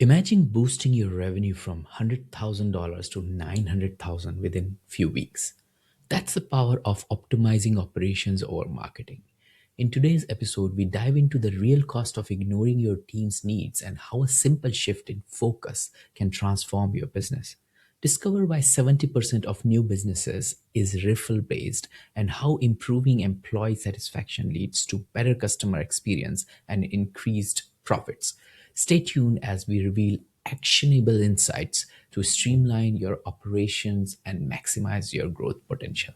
Imagine boosting your revenue from $100,000 to 900,000 within few weeks. That's the power of optimizing operations over marketing. In today's episode, we dive into the real cost of ignoring your team's needs and how a simple shift in focus can transform your business. Discover why 70% of new businesses is referral based and how improving employee satisfaction leads to better customer experience and increased profits. Stay tuned as we reveal actionable insights to streamline your operations and maximize your growth potential.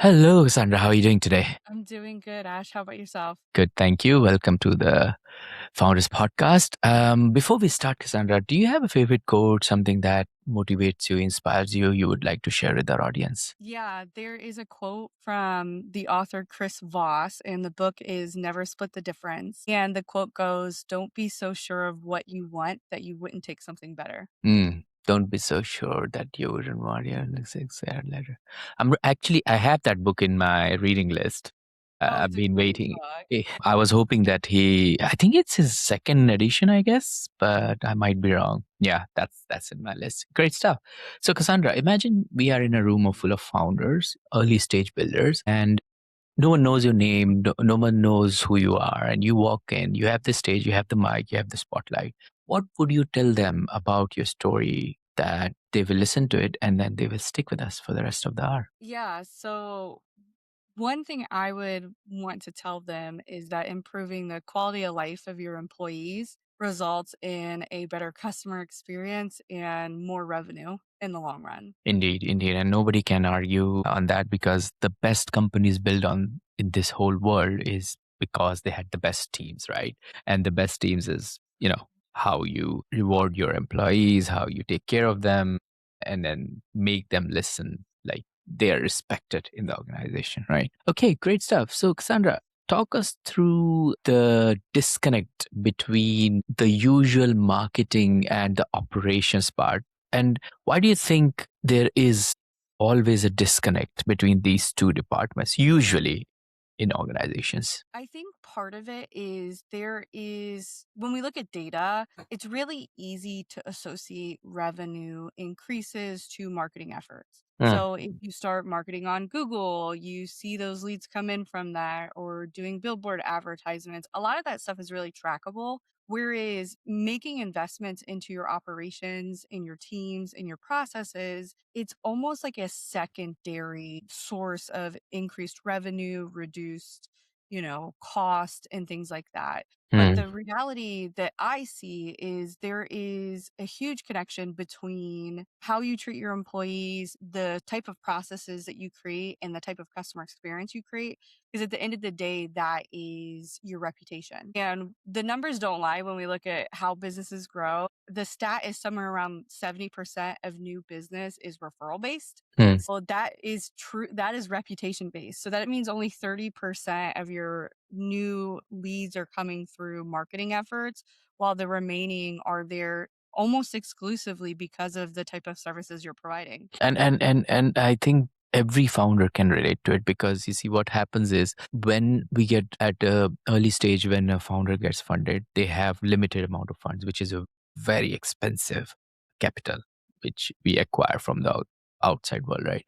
Hello, Cassandra. How are you doing today? I'm doing good, Ash. How about yourself? Good, thank you. Welcome to the Founders Podcast. Before we start, Cassandra, do you have a favorite quote, something that motivates you, inspires you, you would like to share with our audience? Yeah, there is a quote from the author Chris Voss, and the book is Never Split the Difference. And the quote goes, "Don't be so sure of what you want that you wouldn't take something better." Don't be so sure that you wouldn't want your next exam letter. Actually, I have that book in my reading list. Oh, I've it's a been great waiting. book. I was hoping that I think it's his second edition, I guess, but I might be wrong. Yeah, that's in my list. Great stuff. So, Cassandra, imagine we are in a room full of founders, early stage builders, and no one knows your name, no one knows who you are, and you walk in, you have the stage, you have the mic, you have the spotlight. What would you tell them about your story that they will listen to it and then they will stick with us for the rest of the hour? Yeah, so one thing I would want to tell them is that improving the quality of life of your employees results in a better customer experience and more revenue in the long run. Indeed, indeed. And nobody can argue on that because the best companies built on in this whole world is because they had the best teams, right? And the best teams is, how you reward your employees, how you take care of them, and then make them listen like they're respected in the organization, right? Okay, great stuff. So, Cassandra, talk us through the disconnect between the usual marketing and the operations part. And why do you think there is always a disconnect between these two departments, usually in organizations? I think part of it is when we look at data, it's really easy to associate revenue increases to marketing efforts. Mm. So if you start marketing on Google, you see those leads come in from that, or doing billboard advertisements. A lot of that stuff is really trackable. Whereas making investments into your operations, in your teams, in your processes, it's almost like a secondary source of increased revenue, reduced cost and things like that. But Mm. the reality that I see is there is a huge connection between how you treat your employees, the type of processes that you create, and the type of customer experience you create. Because at the end of the day, that is your reputation. And the numbers don't lie when we look at how businesses grow. The stat is somewhere around 70% of new business is referral based. Mm. Well, that is true. That is reputation based. So that means only 30% of your new leads are coming through marketing efforts, while the remaining are there almost exclusively because of the type of services you're providing. And I think every founder can relate to it because you see what happens is when we get at a early stage when a founder gets funded, they have limited amount of funds, which is a very expensive capital which we acquire from the outside world, right?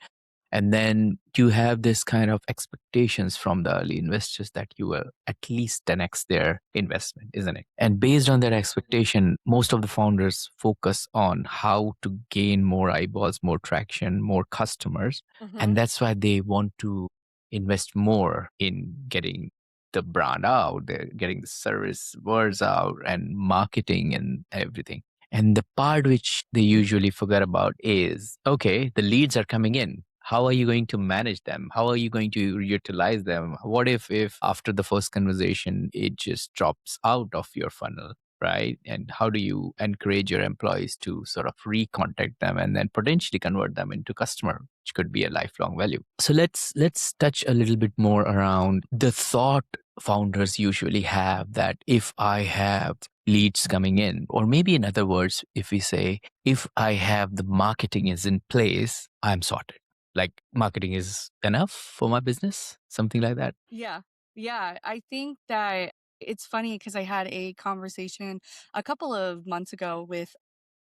And then you have this kind of expectations from the early investors that you will at least 10x their investment, isn't it? And based on that expectation, most of the founders focus on how to gain more eyeballs, more traction, more customers. Hmm. And that's why they want to invest more in getting the brand out, they're getting the service words out and marketing and everything. And the part which they usually forget about is okay, the leads are coming in. How are you going to manage them? How are you going to utilize them? What if after the first conversation it just drops out of your funnel, right? And how do you encourage your employees to sort of recontact them and then potentially convert them into customer, which could be a lifelong value? So let's touch a little bit more around the thought founders usually have that if I have leads coming in, or maybe in other words, if we say, if I have the marketing is in place, I'm sorted. Like marketing is enough for my business, something like that. Yeah. Yeah. I think that It's funny because I had a conversation a couple of months ago with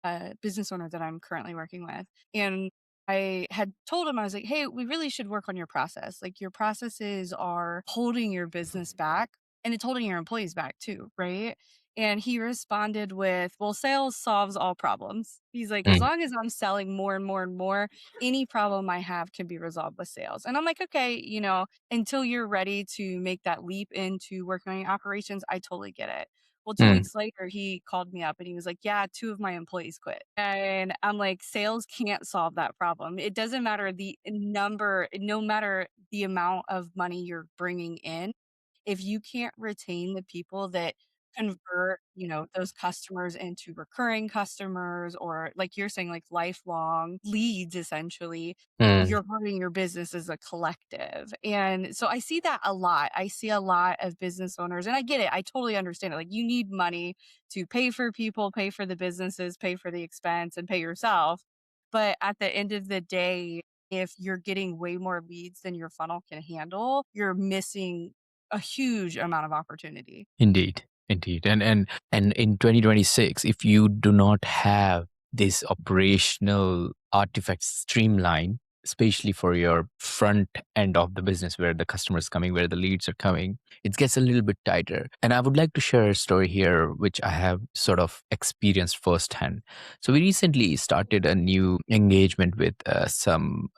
a business owner that I'm currently working with. And I had told him, I was like, hey, we really should work on your process. Like, your processes are holding your business back and it's holding your employees back too. Right. And he responded with, well, sales solves all problems. He's like, as Mm, long as I'm selling more and more and more, any problem I have can be resolved with sales. And I'm like, okay, until you're ready to make that leap into working on your operations, I totally get it. Well, 2 mm, weeks later, he called me up and he was like, "Yeah, 2 of my employees quit." And I'm like, "Sales can't solve that problem. It doesn't matter the number no matter the amount of money you're bringing in, if you can't retain the people that convert, those customers into recurring customers or like you're saying, like lifelong leads essentially, mm. you're hurting your business as a collective. And so I see that a lot. I see a lot of business owners, and I get it. I totally understand it. Like you need money to pay for people, pay for the businesses, pay for the expense, and pay yourself. But at the end of the day, if you're getting way more leads than your funnel can handle, you're missing a huge amount of opportunity. Indeed, indeed. And in 2026, if you do not have this operational artifacts streamlined, especially for your front end of the business where the customer is coming, where the leads are coming, it gets a little bit tighter. And I would like to share a story here, which I have sort of experienced firsthand. So we recently started a new engagement with some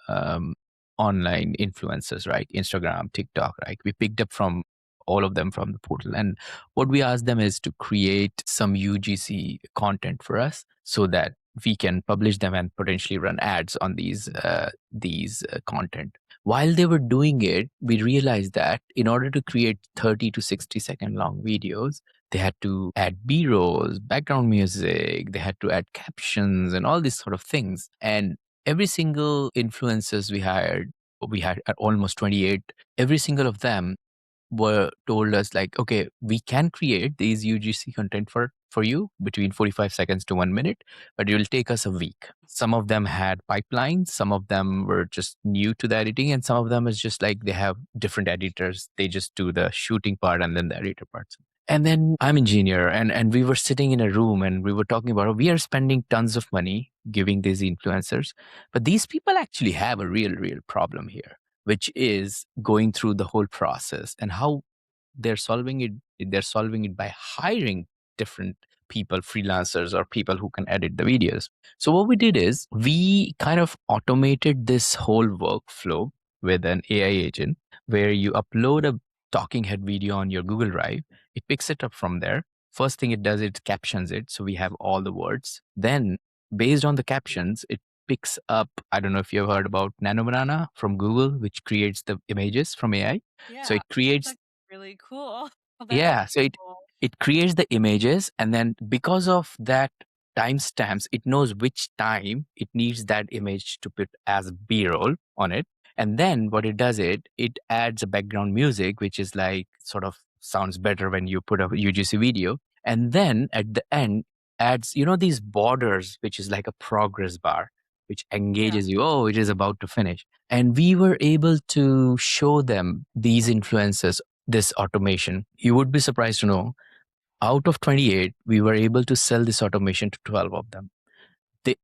online influencers, right? Instagram, TikTok, right? We picked up from all of them from the portal. And what we asked them is to create some UGC content for us so that we can publish them and potentially run ads on these content. While they were doing it, we realized that in order to create 30 to 60-second long videos, they had to add B-rolls, background music, they had to add captions and all these sort of things. And every single influencers we had almost 28, every single of them were told us like, okay, we can create these UGC content for you between 45 seconds to 1 minute, but it will take us a week. Some of them had pipelines, some of them were just new to the editing, and some of them is just like they have different editors. They just do the shooting part and then the editor parts. And then I'm engineer, and we were sitting in a room and we were talking about we are spending tons of money giving these influencers, but these people actually have a real problem here, which is going through the whole process. And how they're solving it by hiring different people, freelancers or people who can edit the videos. So what we did is we kind of automated this whole workflow with an AI agent where you upload a talking head video on your Google Drive. It picks it up from there. First thing it does, it captions it, so we have all the words. Then based on the captions, it picks up, I don't know if you've heard about Nano Banana from Google, which creates the images from AI. So Yeah, it creates, that's really cool. Oh, that's yeah, really so it cool. it creates the images, and then because of that timestamps, it knows which time it needs that image to put as B-roll on it. And then what it does, it adds a background music, which is like sort of sounds better when you put a UGC video. And then at the end adds, these borders, which is like a progress bar, which Yeah. engages you. Oh, it is about to finish. And we were able to show them, these influencers, this automation. You would be surprised to know, out of 28, we were able to sell this automation to 12 of them.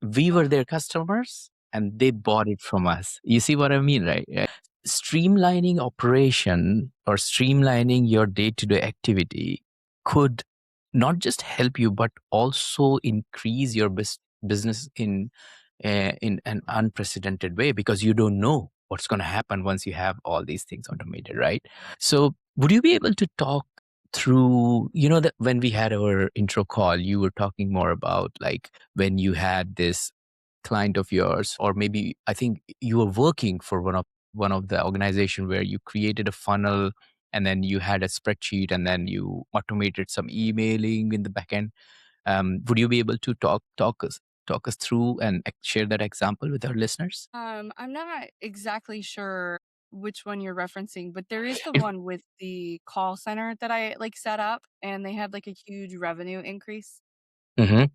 We were Wow. their customers and they bought it from us. You see what I mean, right? Yeah. Streamlining operation or streamlining your day to day activity could not just help you, but also increase your business in an unprecedented way, because you don't know what's going to happen once you have all these things automated, right? So, would you be able to talk through, that when we had our intro call, you were talking more about like when you had this client of yours, or maybe I think you were working for one of the organization where you created a funnel and then you had a spreadsheet and then you automated some emailing in the backend. Would you be able to talk us through and share that example with our listeners? I'm not exactly sure which one you're referencing, but there is the If, one with the call center that I like set up and they had like a huge revenue increase. Mhm.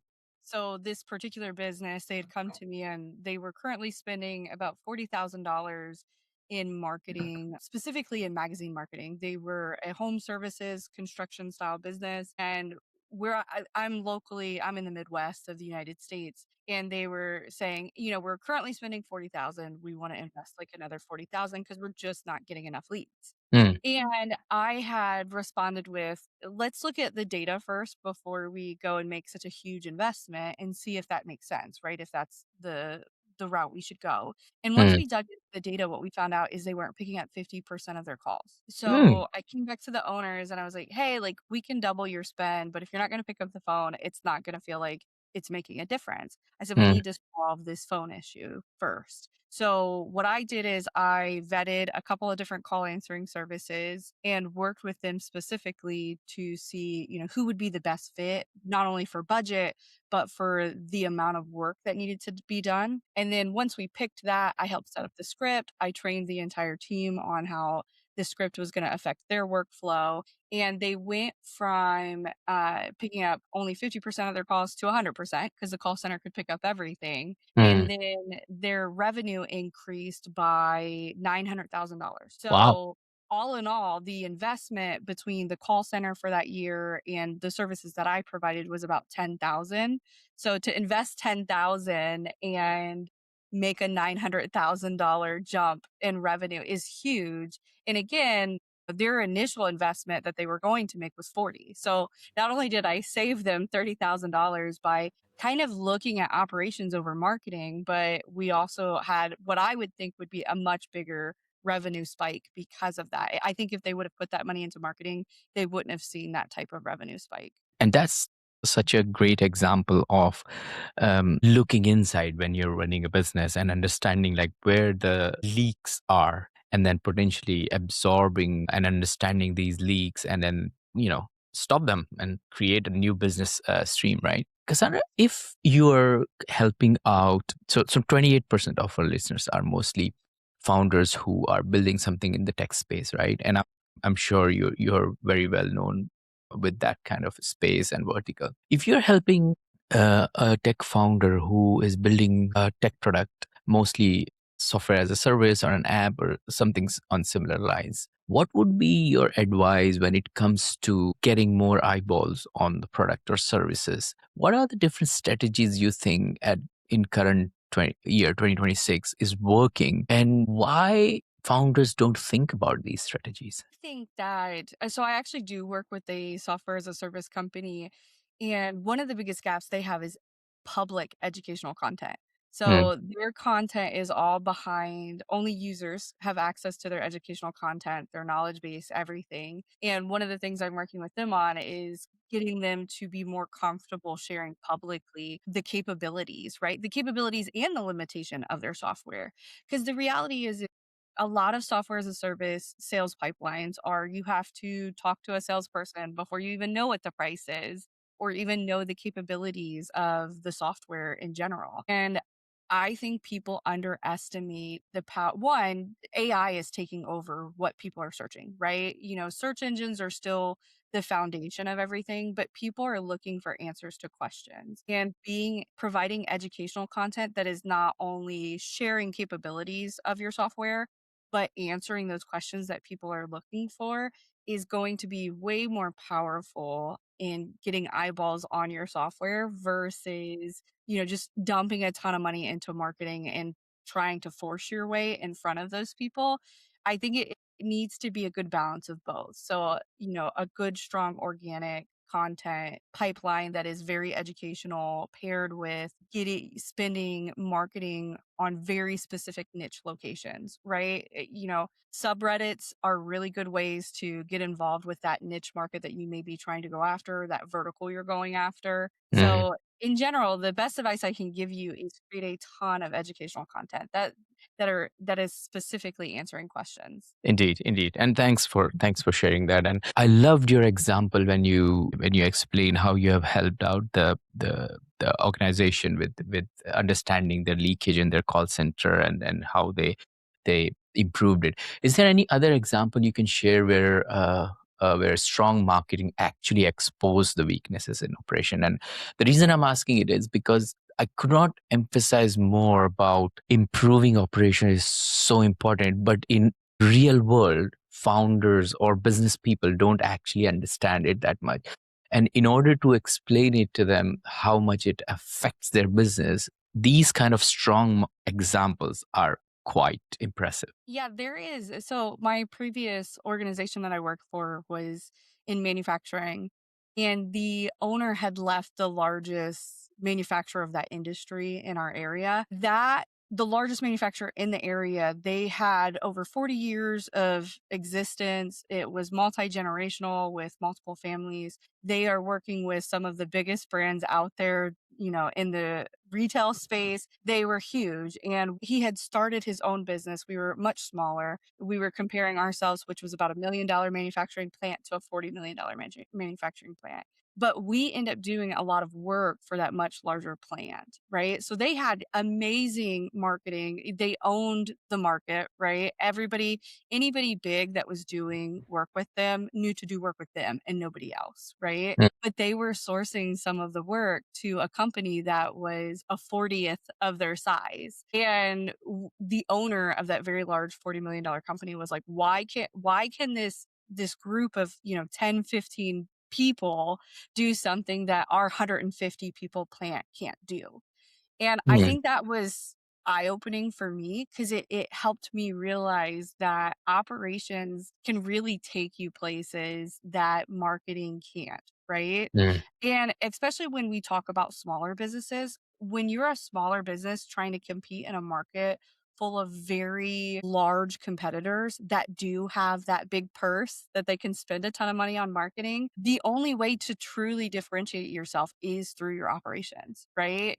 So this particular business, they had come to me and they were currently spending about $40,000 in marketing, specifically in magazine marketing. They were a home services construction style business, and I'm in the Midwest of the United States, and they were saying, we're currently spending 40,000. We want to invest like another 40,000 because we're just not getting enough leads. Mm, And I had responded with, let's look at the data first before we go and make such a huge investment and see if that makes sense, right? If that's the route we should go. And once mm, we dug into the data, what we found out is they weren't picking up 50% of their calls. mm, So I came back to the owners and I was like, hey, like we can double your spend, but if you're not going to pick up the phone, it's not going to feel like it's making a difference. I said, we mm, need to solve this phone issue first. So what I did is I vetted a couple of different call answering services and worked with them specifically to see, who would be the best fit, not only for budget, but for the amount of work that needed to be done. And then once we picked that, I helped set up the script. I trained the entire team on how the script was going to affect their workflow. And they went from picking up only 50% of their calls to 100% because the call center could pick up everything. mm. And then their revenue increased by $900,000. Wow. So all in all, the investment between the call center for that year and the services that I provided was about 10,000. So to invest 10,000 and make a $900,000 jump in revenue is huge. And again, their initial investment that they were going to make was 40. So not only did I save them $30,000 by kind of looking at operations over marketing, but we also had what I would think would be a much bigger revenue spike because of that. I think if they would have put that money into marketing, they wouldn't have seen that type of revenue spike. And that's such a great example of looking inside when you're running a business and understanding like where the leaks are, and then potentially absorbing and understanding these leaks, and then stop them and create a new business stream, right? Cassandra, if you are helping out, so 28% of our listeners are mostly founders who are building something in the tech space, right? And I'm sure you're very well known with that kind of space and vertical. If you're helping a tech founder who is building a tech product, mostly software as a service or an app or something on similar lines, what would be your advice when it comes to getting more eyeballs on the product or services? What are the different strategies you think in current 2026 is working, and why founders don't think about these strategies? I think that so I actually do work with a software as a service company, and one of the biggest gaps they have is public educational content. Mm, So their content is all behind only users have access to their educational content, their knowledge base, everything. And one of the things I'm working with them on is getting them to be more comfortable sharing publicly the capabilities, right? The capabilities and the limitation of their software. Because the reality is a lot of software as a service sales pipelines are you have to talk to a salesperson before you even know what the price is or even know the capabilities of the software in general. And I think people underestimate the power. One, AI is taking over what people are searching, right? Search engines are still the foundation of everything, but people are looking for answers to questions and providing educational content that is not only sharing capabilities of your software, but answering those questions that people are looking for is going to be way more powerful in getting eyeballs on your software versus, just dumping a ton of money into marketing and trying to force your way in front of those people. I think it needs to be a good balance of both. So, a good, strong, organic content pipeline that is very educational paired with getting spending marketing on very specific niche locations, right? Subreddits are really good ways to get involved with that niche market that you may be trying to go after, that vertical you're going after. mm. So in general, the best advice I can give you is create a ton of educational content that is specifically answering questions. Indeed, indeed. And thanks for sharing that. And I loved your example when you explain how you have helped out the organization with understanding the leakage in their call center, and how they improved it. Is there any other example you can share where strong marketing actually exposed the weaknesses in operation? And the reason I'm asking it is because I could not emphasize more about improving operation is so important, but in real world, founders or business people don't actually understand it that much. And in order to explain it to them how much it affects their business, these kind of strong examples are quite impressive. Yeah, there is. So my previous organization that I worked for was in manufacturing, and the owner had left the largest manufacturer of that industry in our area. That the largest manufacturer in the area, they had over 40 years of existence. It was multi-generational with multiple families. They are working with some of the biggest brands out there, in the retail space. They were huge, and he had started his own business. We were much smaller. We were comparing ourselves, which was about $1 million manufacturing plant, to a $40 million manufacturing plant. But we end up doing a lot of work for that much larger plant, right? So they had amazing marketing. They owned the market, right? Anybody big that was doing work with them knew to do work with them and nobody else, right? Mm, But they were sourcing some of the work to a company that was a 40th of their size. And the owner of that very large $40 million company was like, why can this group of, 10, 15 people do something that our 150 people plant can't do? And I mm, think that was eye-opening for me because it helped me realize that operations can really take you places that marketing can't, right? mm, And especially when we talk about smaller businesses, when you're a smaller business trying to compete in a market full of very large competitors that do have that big purse that they can spend a ton of money on marketing, the only way to truly differentiate yourself is through your operations, right?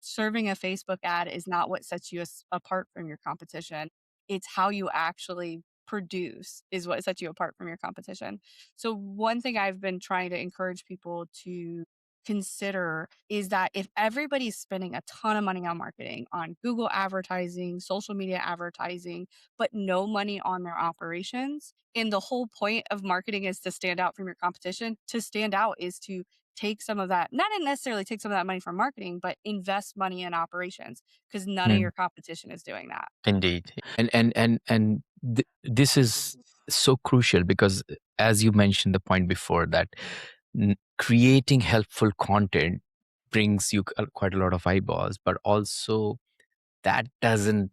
Serving a Facebook ad is not what sets you apart from your competition. It's how you actually produce is what sets you apart from your competition. So one thing I've been trying to encourage people to consider is that if everybody's spending a ton of money on marketing, on Google advertising, social media advertising, but no money on their operations, and the whole point of marketing is to stand out from your competition, to stand out is to take some of that, not necessarily take some of that money from marketing, but invest money in operations because none of mm. your competition is doing that. Indeed. And this is so crucial because, as you mentioned the point before, that creating helpful content brings you quite a lot of eyeballs, but also that doesn't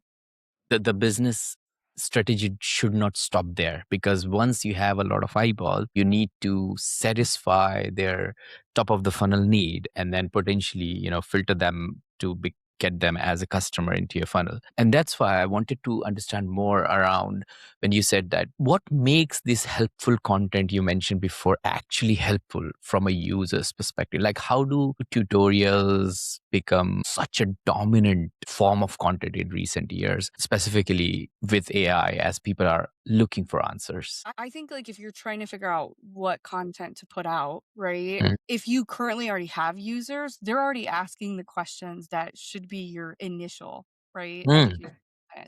the business strategy should not stop there, because once you have a lot of eyeball, you need to satisfy their top of the funnel need, and then potentially filter them to get them as a customer into your funnel. And that's why I wanted to understand more around when you said that what makes this helpful content you mentioned before actually helpful from a user's perspective. Like, how do tutorials become such a dominant form of content in recent years, specifically with AI, as people are looking for answers? I think like if you're trying to figure out what content to put out, right? Mm, If you currently already have users, they're already asking the questions that should be your initial, right, mm, education.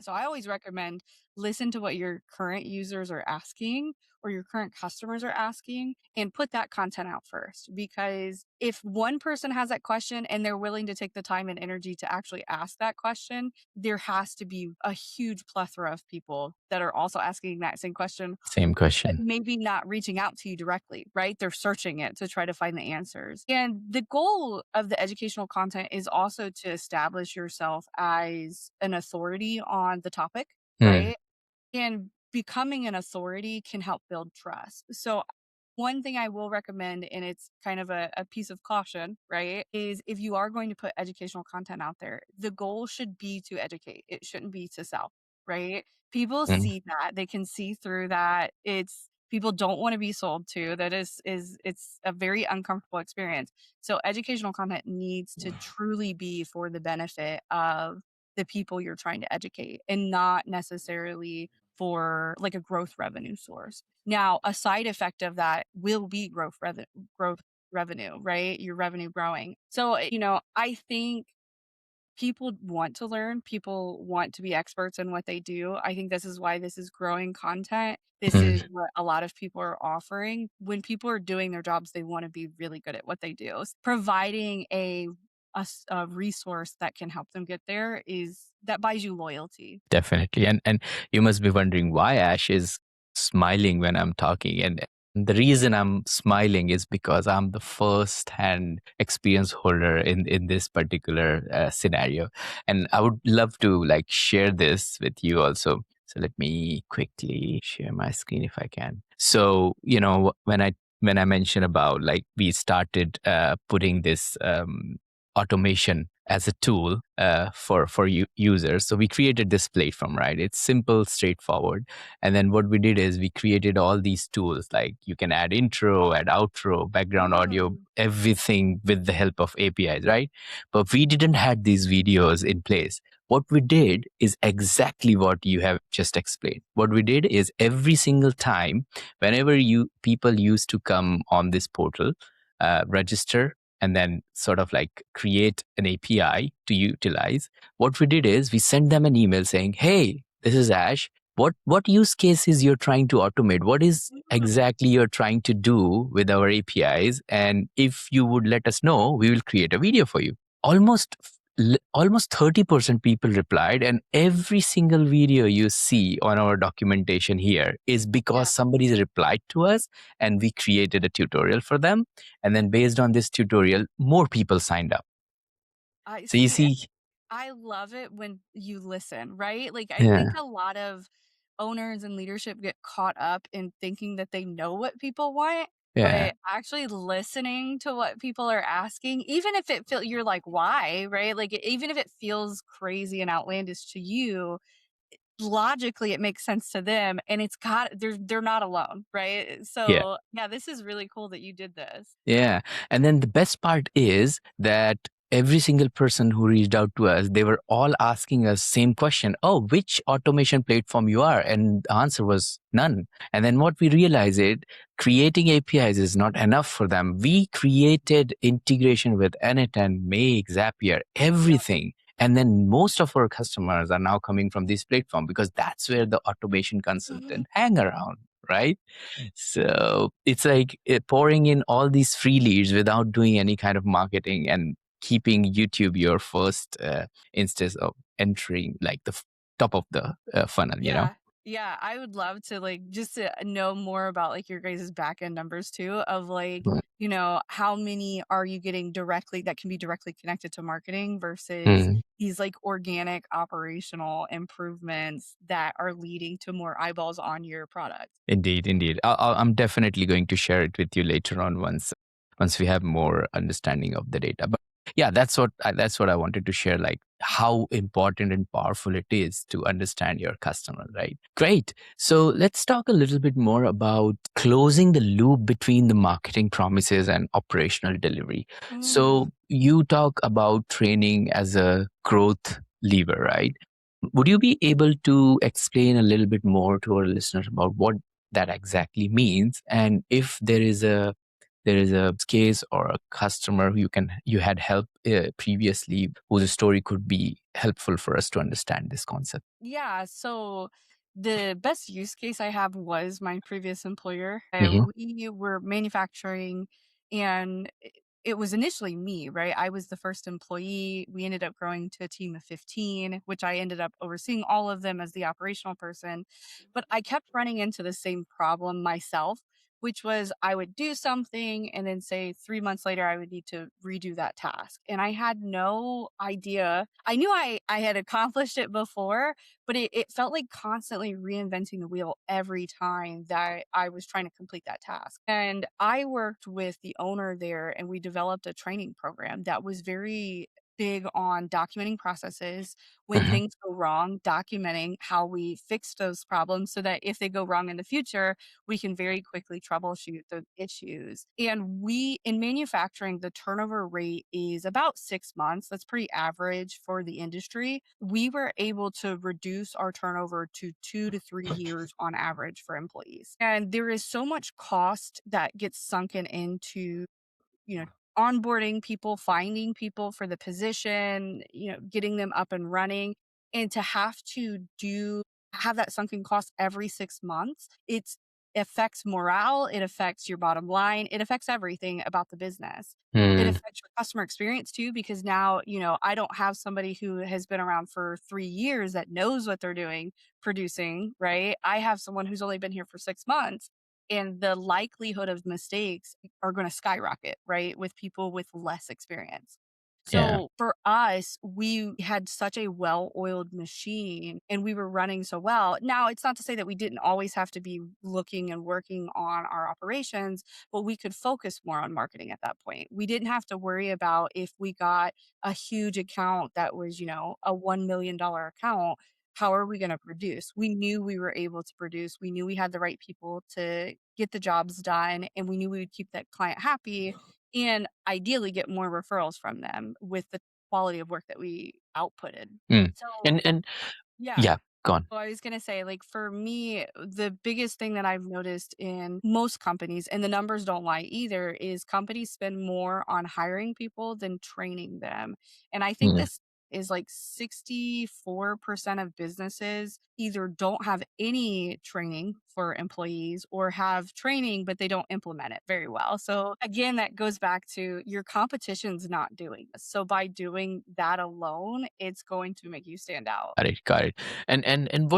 So I always recommend listen to what your current users are asking or your current customers are asking and put that content out first. Because if one person has that question and they're willing to take the time and energy to actually ask that question, there has to be a huge plethora of people that are also asking that same question, same but question. maybe not reaching out to you directly, right? They're searching it to try to find the answers. And the goal of the educational content is also to establish yourself as an authority on the topic, Mm, right? And becoming an authority can help build trust. So one thing I will recommend, and it's kind of a piece of caution, right, is if you are going to put educational content out there, the goal should be to educate. It shouldn't be to sell, right? People mm, see that. They can see through that. It's people don't want to be sold to. That is it's a very uncomfortable experience. So educational content needs to truly be for the benefit of the people you're trying to educate and not necessarily for like a growth revenue source. Now, a side effect of that will be growth revenue, right? Your revenue growing. So, I think people want to learn, people want to be experts in what they do. I think this is why this is growing content. This is mm, what a lot of people are offering. When people are doing their jobs, they want to be really good at what they do. Providing a a resource that can help them get there is that buys you loyalty. Definitely. And you must be wondering why Ash is smiling when I'm talking. And the reason I'm smiling is because I'm the first hand experience holder in this particular scenario. And I would love to like share this with you also. So let me quickly share my screen if I can. So, when I mentioned about like we started putting this automation as a tool for users. So we created this platform, right? It's simple, straightforward. And then what we did is we created all these tools like you can add intro, add outro, background audio, Mm. everything with the help of APIs, right? But we didn't had these videos in place. What we did is exactly what you have just explained. What we did is every single time, whenever you people used to come on this portal, register and then sort of like create an API to utilize. What we did is we sent them an email saying, "Hey, this is Ash. What use cases you're trying to automate? What is Mm. exactly you're trying to do with our APIs? And if you would let us know, we will create a video for you." Almost almost 30% people replied, and every single video you see on our documentation here is because Yeah. somebody replied to us and we created a tutorial for them, and then based on this tutorial, more people signed up. I So you see. see, I love it when you listen, right? Like, I think yeah, a lot of owners and leadership get caught up in thinking that they know what people want, yeah, but actually listening to what people are asking, even if it feel you're like, "Why?" Right? Like, even if it feels crazy and outlandish to you, logically it makes sense to them, and they're not alone, right? yeah. So, yeah, this is really cool that you did this. Yeah. And then the best part is that every single person who reached out to us, they were all asking us same question. Oh, which automation platform you are? And the answer was none. And then what we realized is creating APIs is not enough for them. We created integration with N8 and Make, Zapier, Yep. everything. And then most of our customers are now coming from this platform because that's where the automation consultant hang around, right? So it's like pouring in all these free leads without doing any kind of marketing and keeping YouTube your first instance of entering like the top of the funnel, you know? Yeah. Yeah, I would love to, like, just to know more about, like, your guys' back end numbers too of, like, Mm. how many are you getting directly that can be directly connected to marketing versus Mm. these, like, organic operational improvements that are leading to more eyeballs on your product? Indeed, indeed. I'm definitely going to share it with you later on once we have more understanding of the data. But yeah, that's what I wanted to share. Like how important and powerful it is to understand your customer, right? Great. So let's talk a little bit more about closing the loop between the marketing promises and operational delivery. Mm. So you talk about training as a growth lever, right? Would you be able to explain a little bit more to our listeners about what that exactly means, and if there is a case or a customer who you had helped previously whose story could be helpful for us to understand this concept. Yeah, so the best use case I have was my previous employer. Hmm. We were manufacturing, and it was initially me, right? I was the first employee. We ended up growing to a team of 15, which I ended up overseeing all of them as the operational person. But I kept running into the same problem myself, which was I would do something and then say 3 months later I would need to redo that task. And I had no idea. I knew I had accomplished it before, but it felt like constantly reinventing the wheel every time that I was trying to complete that task. And I worked with the owner there and we developed a training program that was very big on documenting processes when Hmm. things go wrong, documenting how we fix those problems so that if they go wrong in the future, we can very quickly troubleshoot the issues. And we, in manufacturing, the turnover rate is about 6 months. That's pretty average for the industry. We were able to reduce our turnover to 2 to 3 years on average for employees. And there is so much cost that gets sunken into you know, onboarding people, finding people for the position, getting them up and running. And to have that sunken cost every 6 months, affects morale, it affects your bottom line, it affects everything about the business. It Mm. affects your customer experience too, because now, I don't have somebody who has been around for 3 years that knows what they're doing producing, right? I have someone who's only been here for 6 months, and the likelihood of mistakes are gonna skyrocket, right, with people with less experience. Yeah. So for us, we had such a well-oiled machine and we were running so well. Now, it's not to say that we didn't always have to be looking and working on our operations, but we could focus more on marketing at that point. We didn't have to worry about if we got a huge account that was, a $1 million account. How are we going to produce? We knew we were able to produce. We knew we had the right people to get the jobs done, and we knew we would keep that client happy and ideally get more referrals from them with the quality of work that we outputted. Mm. So, And yeah. yeah, gone. So I was gonna say, like, for me, the biggest thing that I've noticed in most companies, and the numbers don't lie either, is companies spend more on hiring people than training them. And I think Mm. this is like 64% of businesses either don't have any training for employees or have training, but they don't implement it very well. So again, that goes back to your competition's not doing this. So by doing that alone, it's going to make you stand out. Got it. Got it. And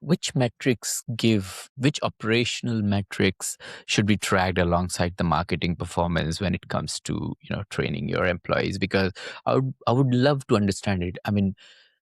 which metrics give which operational metrics should be tracked alongside the marketing performance when it comes to training your employees? Because I would love to understand it. I mean,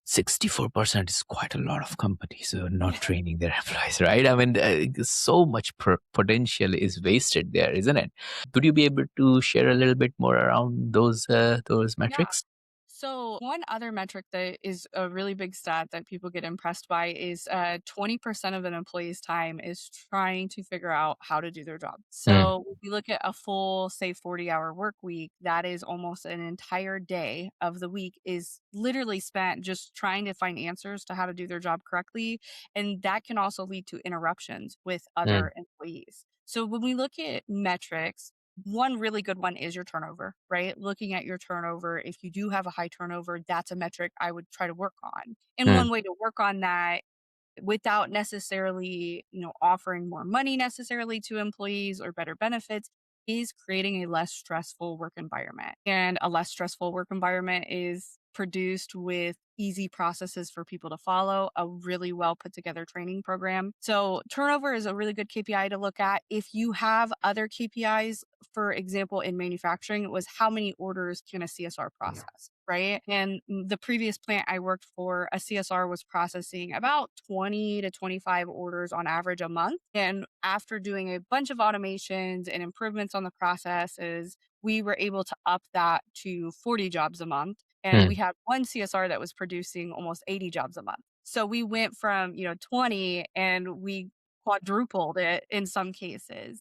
64% is quite a lot of companies who are not Yeah. training their employees, right? I mean, so much potential is wasted there, isn't it? Would you be able to share a little bit more around those Yeah. metrics? So, one other metric that is a really big stat that people get impressed by is 20% of an employee's time is trying to figure out how to do their job. Mm. So, if you look at a full, say, 40-hour work week, that is almost an entire day of the week is literally spent just trying to find answers to how to do their job correctly. And that can also lead to interruptions with Mm. other employees. So, when we look at metrics, one really good one is your turnover, right? Looking at your turnover, if you do have a high turnover, that's a metric I would try to work on. And Mm. one way to work on that without necessarily, offering more money necessarily to employees or better benefits is creating a less stressful work environment. And a less stressful work environment is produced with easy processes for people to follow, a really well put together training program. So, turnover is a really good KPI to look at. If you have other KPIs, for example, in manufacturing, it was how many orders can a CSR process, right? And the previous plant I worked for, a CSR was processing about 20 to 25 orders on average a month. And after doing a bunch of automations and improvements on the processes, we were able to up that to 40 jobs a month. And we Mm. had one CSR that was producing almost 80 jobs a month. So we went from, 20 and we quadrupled it in some cases.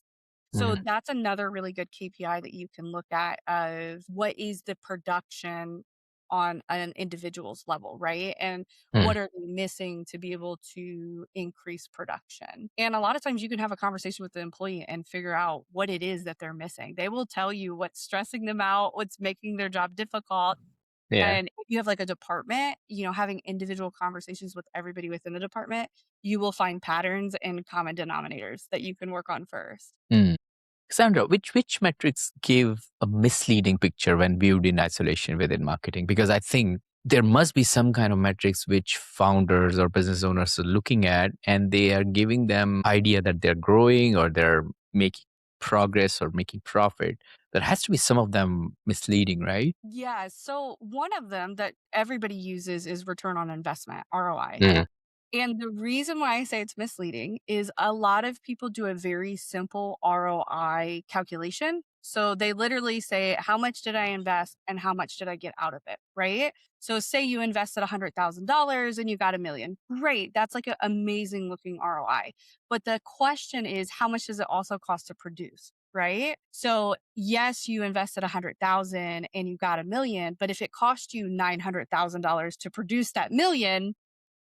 So Mm. that's another really good KPI that you can look at of what is the production on an individual's level, right? And Mm. what are they missing to be able to increase production? And a lot of times you can have a conversation with the employee and figure out what it is that they're missing. They will tell you what's stressing them out, what's making their job difficult. Yeah. And if you have like a department, having individual conversations with everybody within the department, you will find patterns and common denominators that you can work on first. Mm. Sandra, which metrics give a misleading picture when viewed in isolation within marketing? Because I think there must be some kind of metrics which founders or business owners are looking at, and they are giving them idea that they're growing or they're making progress or making profit. There has to be some of them misleading, right? Yeah. So one of them that everybody uses is return on investment, ROI. Mm. And the reason why I say it's misleading is a lot of people do a very simple ROI calculation. So they literally say, how much did I invest and how much did I get out of it? Right. So say you invested $100,000 and you got 1 million. Great. That's like an amazing looking ROI. But the question is, how much does it also cost to produce? Right. So yes, you invested 100,000 and you got 1 million, but if it cost you $900,000 to produce that million,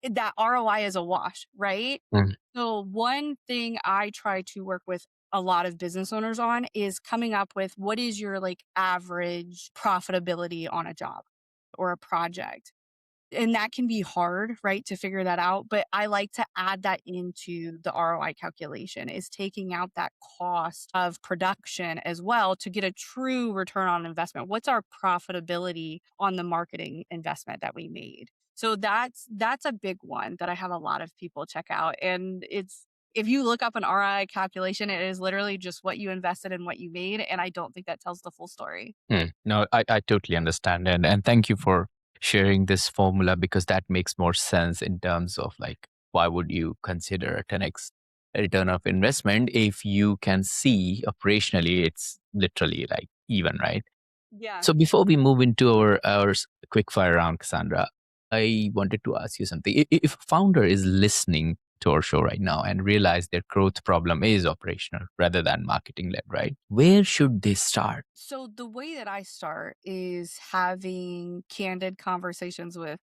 that ROI is a wash, right? Mm. So one thing I try to work with a lot of business owners on is coming up with what is your like average profitability on a job or a project. and that can be hard, right, to figure that out, but I like to add that into the ROI calculation, is taking out that cost of production as well to get a true return on investment. What's our profitability on the marketing investment that we made? So that's a big one that I have a lot of people check out, and it's if you look up an ROI calculation, it is literally just what you invested and what you made, and I don't think that tells the full story. No, I totally understand. And thank you for sharing this formula because that makes more sense in terms of like, why would you consider a 10x return of investment if you can see operationally it's literally like even, right? Yeah. So before we move into our quick fire round, Cassandra, I wanted to ask you something. If a founder is listening to our show right now and realize their growth problem is operational rather than marketing led, right? Where should they start? So the way that I start is having candid conversations with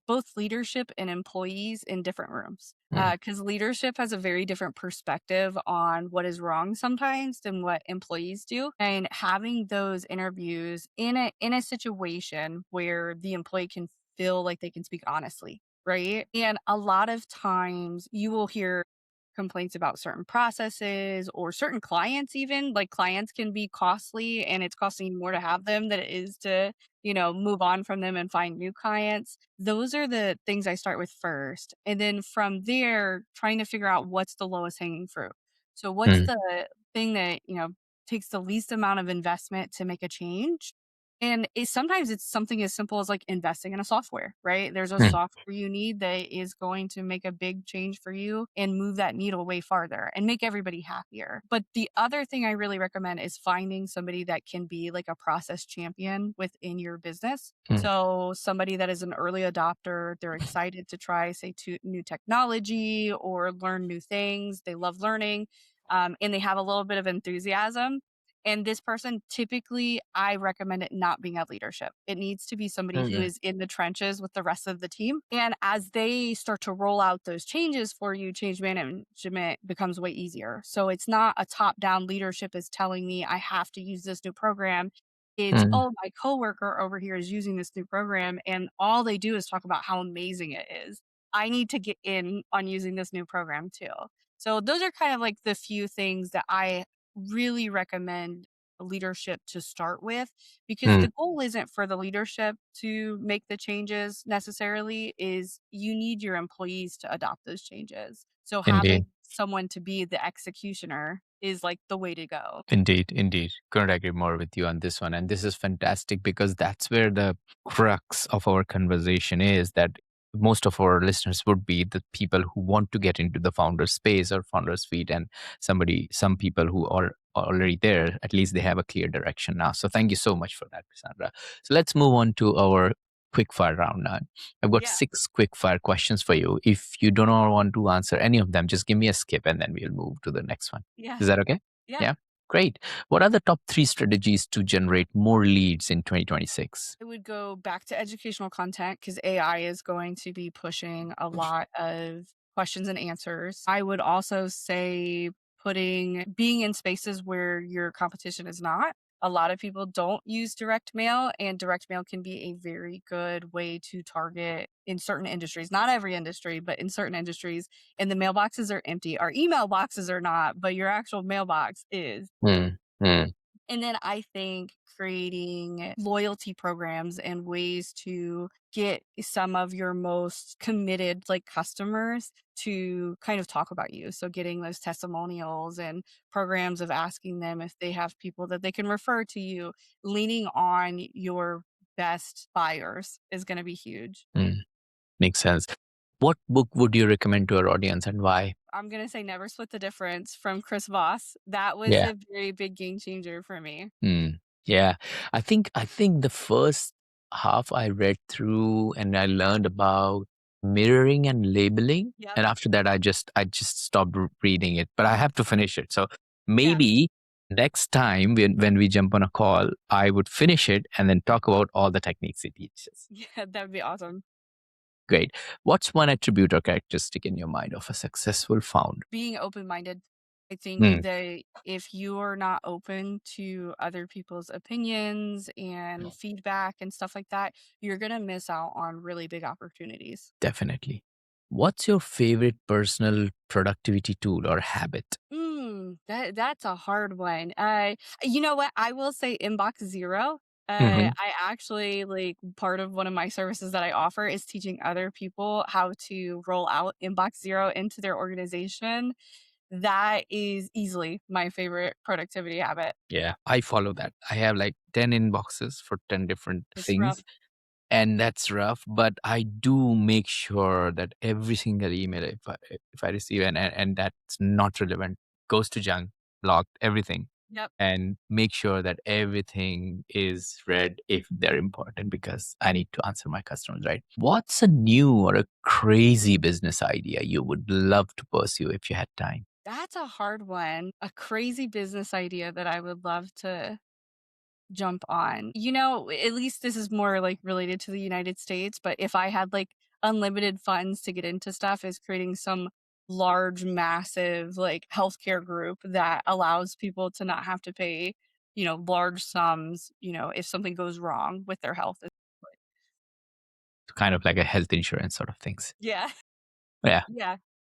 both leadership and employees in different rooms. Mm, Because leadership has a very different perspective on what is wrong sometimes than what employees do. And having those interviews in a situation where the employee can feel like they can speak honestly, right? And a lot of times you will hear complaints about certain processes or certain clients even like clients can be costly and it's costing you more to have them than it is to move on from them and find new clients. Those are the things I start with first. And then from there, trying to figure out what's the lowest hanging fruit. So what's mm, the thing that, takes the least amount of investment to make a change? And sometimes it's something as simple as like investing in a software, right? There's a mm, software you need that is going to make a big change for you and move that needle way farther and make everybody happier. But the other thing I really recommend is finding somebody that can be like a process champion within your business. mm, So somebody that is an early adopter, they're excited to try, say, new technology or learn new things. They love learning, and they have a little bit of enthusiasm. And this person, typically, I recommend it not being a leadership. It needs to be somebody who mm, is in the trenches with the rest of the team. And as they start to roll out those changes for you, change management becomes way easier. So it's not a top down leadership is telling me I have to use this new program. It's, mm, oh, my coworker over here is using this new program, and all they do is talk about how amazing it is. I need to get in on using this new program too. So those are kind of like the few things that I really recommend leadership to start with, because mm. the goal isn't for the leadership to make the changes necessarily, is you need your employees to adopt those changes. So having Indeed. someone to be the executioner is like the way to go. Indeed, indeed. Couldn't agree more with you on this one. And this is fantastic because that's where the crux of our conversation is that most of our listeners would be the people who want to get into the founder space or founder suite and some people who are already there, at least they have a clear direction now. So thank you so much for that, Cassandra. So let's move on to our quick fire round now. I've got Yeah. 6 quick fire questions for you. If you do not want to answer any of them, just give me a skip and then we'll move to the next one. Yeah. Is that okay? Yeah. Yeah. Great. What are the top 3 strategies to generate more leads in 2026? I would go back to educational content because AI is going to be pushing a lot of questions and answers. I would also say being in spaces where your competition is not. A lot of people don't use direct mail, and direct mail can be a very good way to target in certain industries. Not every industry, but in certain industries. And the mailboxes are empty. Our email boxes are not, but your actual mailbox is. Mm, mm, And then I think creating loyalty programs and ways to get some of your most committed like customers to kind of talk about you. So getting those testimonials and programs of asking them if they have people that they can refer to you, leaning on your best buyers is going to be huge. mm. Makes sense. What book would you recommend to our audience and why? I'm going to say Never Split the Difference from Chris Voss. That was Yeah. a very big game changer for me. Mm, yeah. I think the first half I read through and I learned about mirroring and labeling. Yep. And after that I just stopped reading it. But I have to finish it. So Yeah. maybe next time when we jump on a call, I would finish it and then talk about all the techniques it teaches. Yeah, that would be awesome. Great. What's one attribute or characteristic in your mind of a successful founder? Being open-minded. I think Mm, that if you are not open to other people's opinions and feedback and stuff like that, you're gonna miss out on really big opportunities. definitely. What's your favorite personal productivity tool or habit? That's a hard one. You know what? I will say inbox zero. Hmm. I actually like part of one of my services that I offer is teaching other people how to roll out inbox zero into their organization. That is easily my favorite productivity habit. Yeah, I follow that. I have like 10 inboxes for 10 different It's rough. things. And that's rough, but I do make sure that every single email, if I receive and that's not relevant, goes to junk, blocked, everything, Yep. and make sure that everything is read if they're important because I need to answer my customers, right? What's a new or a crazy business idea you would love to pursue if you had time? That's a hard one. A crazy business idea that I would love to jump on. You know, at least this is more like related to the United States, but if I had like unlimited funds to get into stuff, is creating some large, massive like healthcare group that allows people to not have to pay, large sums, if something goes wrong with their health. Kind of like a health insurance sort of things. Yeah. Yeah, Yeah.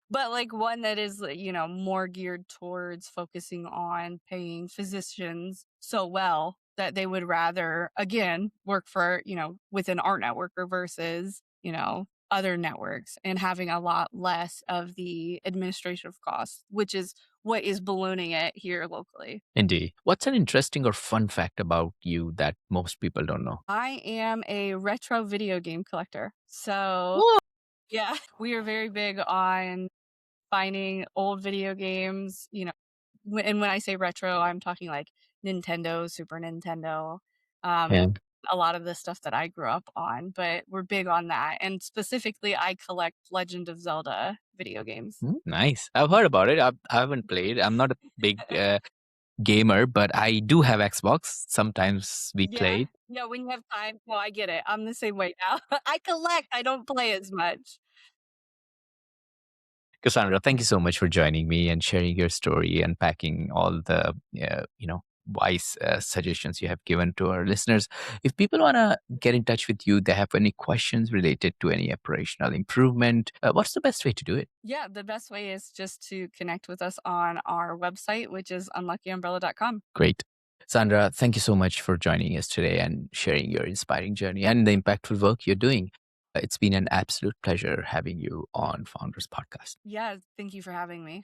But, like, one that is, like, more geared towards focusing on paying physicians so well that they would rather, again, work for, within our network or versus, other networks and having a lot less of the administrative costs, which is what is ballooning it here locally. indeed. What's an interesting or fun fact about you that most people don't know? I am a retro video game collector. So, Whoa. yeah, we are very big on finding old video games, and when I say retro, I'm talking like Nintendo, Super Nintendo, Yeah. a lot of the stuff that I grew up on, but we're big on that, and specifically, I collect Legend of Zelda video games. Nice. I've heard about it. I haven't played. I'm not a big gamer, but I do have Xbox. Sometimes we Yeah. play. Yeah, when you have time well, I get it. I'm the same way now. I collect, I don't play as much. Cassandra, thank you so much for joining me and sharing your story, unpacking all the wise suggestions you have given to our listeners. If people want to get in touch with you, they have any questions related to any operational improvement, what's the best way to do it? Yeah, the best way is just to connect with us on our website, which is unluckyumbrella.com. Great. Sandra, thank you so much for joining us today and sharing your inspiring journey and the impactful work you're doing. It's been an absolute pleasure having you on Founders Podcast. Yeah, thank you for having me.